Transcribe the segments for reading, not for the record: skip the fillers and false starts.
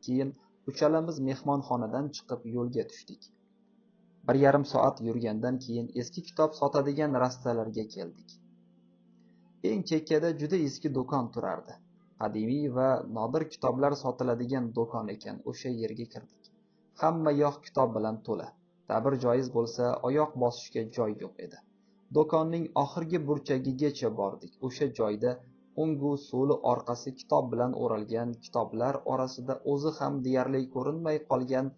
Keyin uchalamiz mehmonxonadan chiqib yo'lga tushdik. 1,5 soat yurgandan keyin eski kitob sotadigan rastalarga keldik. Eng chekkada juda eski do'kon turardi. Qadimiy va nodir kitoblar sotiladigan do'kon ekan. O'sha yerga kirdik. Hamma yoq kitob bilan to'la. Ta'bir joiz bo'lsa, oyoq bosishga joy yo'q edi. Do'konning oxirgi burchagigacha bordik. O'sha joyda o'ngu so'li orqasi kitob bilan o'ralgan kitoblar orasida o'zi ham deyarli ko'rinmay qolgan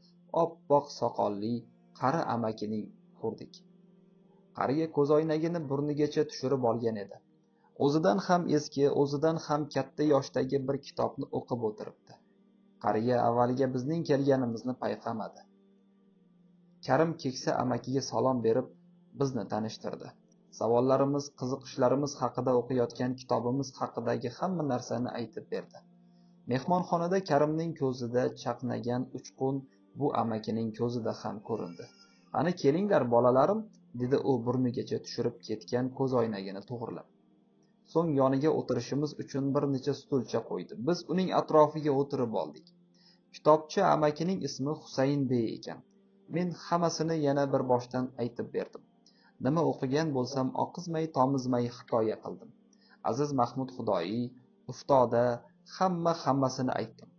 oppoq soqolli qari amakini ko'rdik. Qariya ko'zoynagini burnigacha tushirib olgan edi. O'zidan ham eski, o'zidan ham katta yoshdagi bir kitobni o'qib o'tiribdi. Qariya avvaliga bizning kelganimizni payqamadi. Karim keksa amakiga salom berib, bizni tanishtirdi. Savollarimiz, qiziqishlarimiz haqida o'qiyotgan kitobimiz haqidagi hamma narsani aytib berdi. Mehmonxonada Karimning ko'zida chaqnagan uchqun bu amakining ko'zida ham ko'rindi. "Qani kelinglar bolalarim", dedi u burnigacha tushirib ketgan ko'zoynagini to'g'rilab. So'ng yoniga o'tirishimiz uchun bir necha stulcha qo'ydi. Biz uning atrofiga o'tirib oldik. Kitobchi amakining ismi Husayn Bey ekan. Men hammasini yana bir boshdan aytib berdim. Nima o'qigan bo'lsam, oqizmay tomizmay hikoya qildim. Aziz Mahmud Xudoyi, Uftoda, hammasini aytdim.